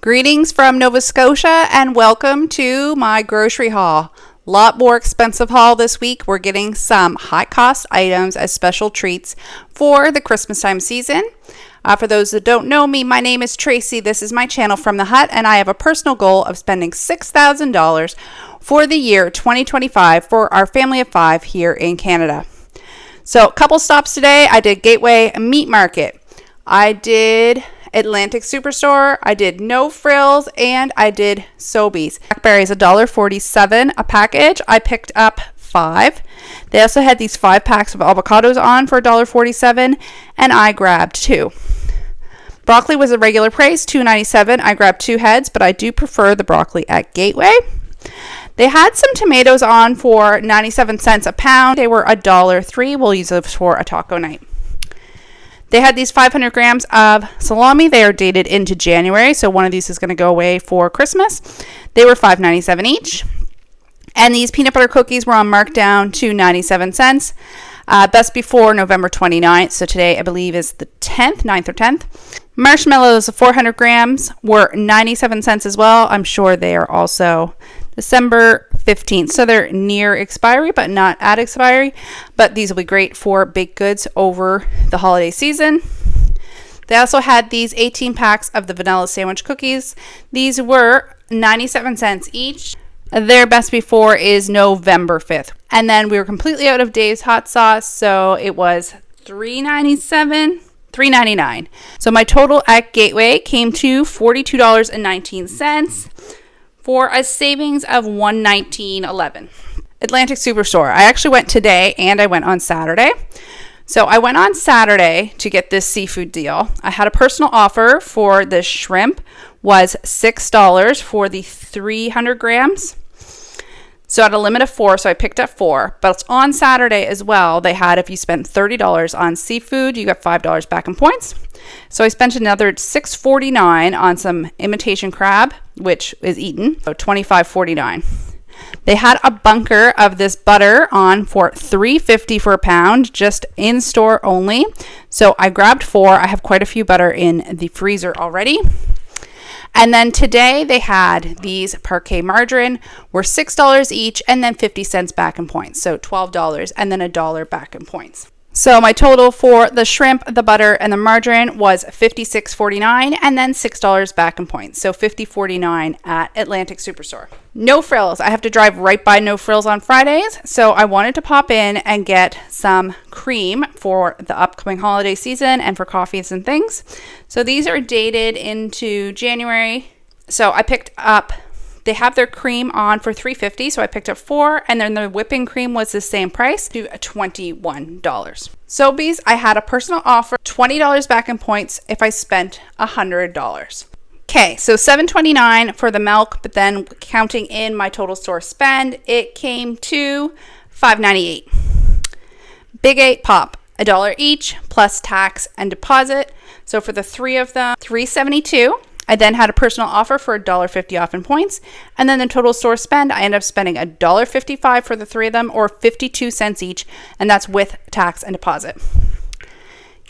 Greetings from Nova Scotia and welcome to my grocery haul. Lot more expensive haul this week. We're getting some high cost items as special treats for the Christmas time season. For those that don't know me, my name is Tracy. This is my channel From the Hut, and I have a personal goal of spending $6,000 for the year 2025 for our family of 5 here in Canada. So a couple stops today. I did Gateway Meat Market. I did Atlantic Superstore, I did No Frills, and I did Sobeys. Blackberries $1.47 a package. I picked up 5. They also had these 5 packs of avocados on for $1.47, and I grabbed 2. Broccoli was a regular price, $2.97. I grabbed 2 heads, but I do prefer the broccoli at Gateway. They had some tomatoes on for 97 cents a pound. They were $1.03. We'll use those for a taco night. They had these 500 grams of salami. They are dated into January, so one of these is going to go away for Christmas. They were $5.97 each. And these peanut butter cookies were on markdown to 97 cents. Best before November 29th, so today I believe is the 10th, 9th or 10th. Marshmallows, 400 grams, were 97 cents as well. I'm sure they are also December 15th. So they're near expiry, but not at expiry. But these will be great for baked goods over the holiday season. They also had these 18 packs of the vanilla sandwich cookies. These were 97 cents each. Their best before is November 5th. And then we were completely out of Dave's hot sauce, so it was $3.99. So my total at Gateway came to $42.19 for a savings of $119.11. Atlantic Superstore. I actually went today and I went on Saturday. So I went on Saturday to get this seafood deal. I had a personal offer for the shrimp was $6 for the 300 grams. So at a limit of 4, so I picked up 4. But on Saturday as well, they had if you spent $30 on seafood, you got $5 back in points. So I spent another $6.49 on some imitation crab, which is eaten, so $25.49. They had a bunker of this butter on for $3.50 for a pound, just in store only. So I grabbed 4. I have quite a few butter in the freezer already. And then today they had these parquet margarine were $6 each and then 50 cents back in points. So $12 and then $1 back in points. So my total for the shrimp, the butter, and the margarine was $56.49 and then $6 back in points. So $50.49 at Atlantic Superstore. No Frills. I have to drive right by No Frills on Fridays. So I wanted to pop in and get some cream for the upcoming holiday season and for coffees and things. So these are dated into January. So I picked up, they have their cream on for $3.50, so I picked up 4, and then the whipping cream was the same price to $21. Sobeys, I had a personal offer, $20 back in points if I spent $100. Okay, so $7.29 for the milk, but then counting in my total store spend, it came to $5.98. Big 8 pop, $1 each plus tax and deposit. So for the 3 of them, $3.72. I then had a personal offer for $1.50 off in points. And then the total store spend, I ended up spending $1.55 for the 3 of them, or 52 cents each. And that's with tax and deposit.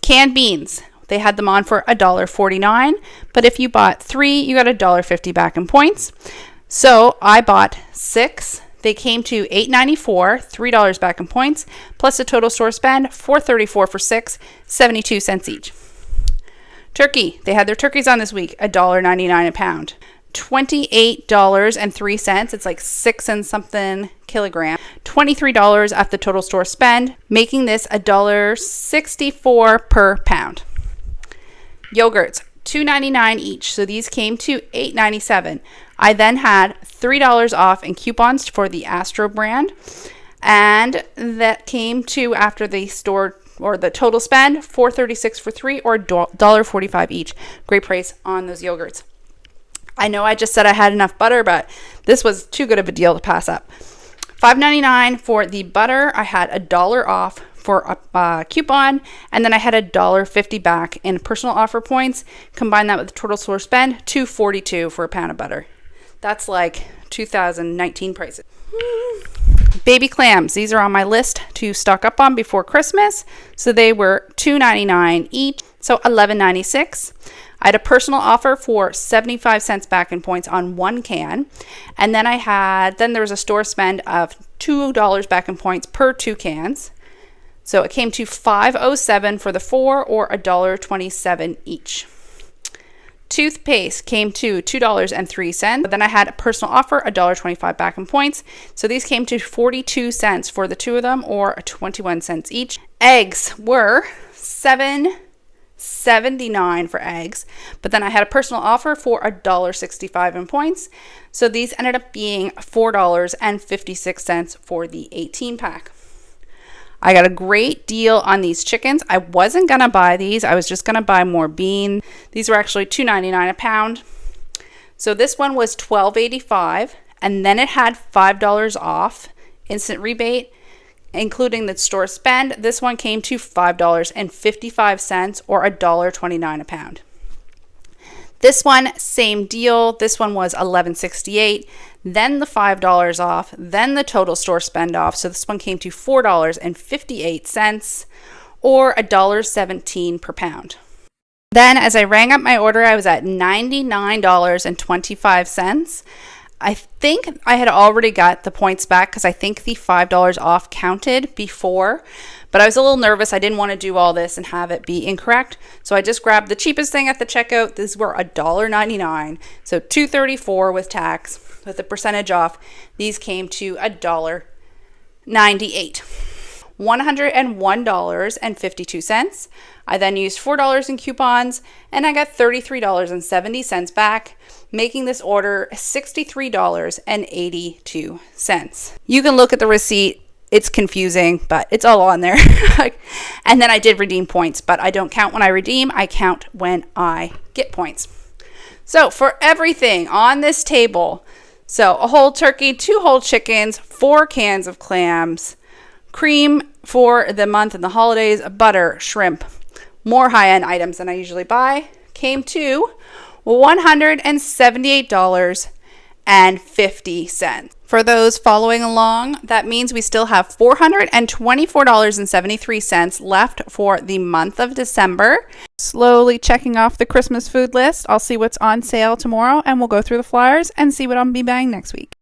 Canned beans. They had them on for $1.49. But if you bought 3, you got $1.50 back in points. So I bought 6. They came to $8.94, $3 back in points, plus the total store spend, $4.34 for 6, 72 cents each. Turkey. They had their turkeys on this week, $1.99 a pound. $28.03. It's like 6 and something kilogram. $23 at the total store spend, making this $1.64 per pound. Yogurts, $2.99 each. So these came to $8.97. I then had $3 off in coupons for the Astro brand. And that came to, after the store or the total spend, $4.36 for 3 or $1.45 each. Great price on those yogurts. I know I just said I had enough butter, but this was too good of a deal to pass up. $5.99 for the butter. I had $1 off for a coupon, and then I had $1.50 back in personal offer points. Combine that with the total store spend, $2.42 for a pound of butter. That's like 2019 prices. Baby clams. These are on my list to stock up on before Christmas. So they were $2.99 each, so $11.96. I had a personal offer for 75 cents back in points on 1 can. And then there was a store spend of $2 back in points per 2 cans. So it came to $5.07 for the 4 or $1.27 each. Toothpaste came to $2.03. But then I had a personal offer, $1.25 back in points. So these came to 42 cents for the 2 of them, or 21 cents each. Eggs were $7.79 for eggs. But then I had a personal offer for $1.65 in points. So these ended up being $4.56 for the 18 pack. I got a great deal on these chickens. I wasn't going to buy these. I was just going to buy more beans. These were actually $2.99 a pound. So this one was $12.85, and then it had $5 off instant rebate, including the store spend. This one came to $5.55 or $1.29 a pound. This one, same deal. This one was $11.68, then the $5 off, then the total store spend off. So this one came to $4.58 or $1.17 per pound. Then as I rang up my order, I was at $99.25. I think I had already got the points back because I think the $5 off counted before, but I was a little nervous. I didn't want to do all this and have it be incorrect. So I just grabbed the cheapest thing at the checkout. These were $1.99. So $2.34 with tax, with the percentage off. These came to $1.98. $101.52. I then used $4 in coupons and I got $33.70 back, making this order $63.82. You can look at the receipt. It's confusing, but it's all on there. And then I did redeem points, but I don't count when I redeem. I count when I get points. So for everything on this table, so a whole turkey, 2 whole chickens, 4 cans of clams, cream for the month and the holidays, butter, shrimp, more high-end items than I usually buy, came to $178.50. For those following along, that means we still have $424.73 left for the month of December. Slowly checking off the Christmas food list. I'll see what's on sale tomorrow, and we'll go through the flyers and see what I'll be buying next week.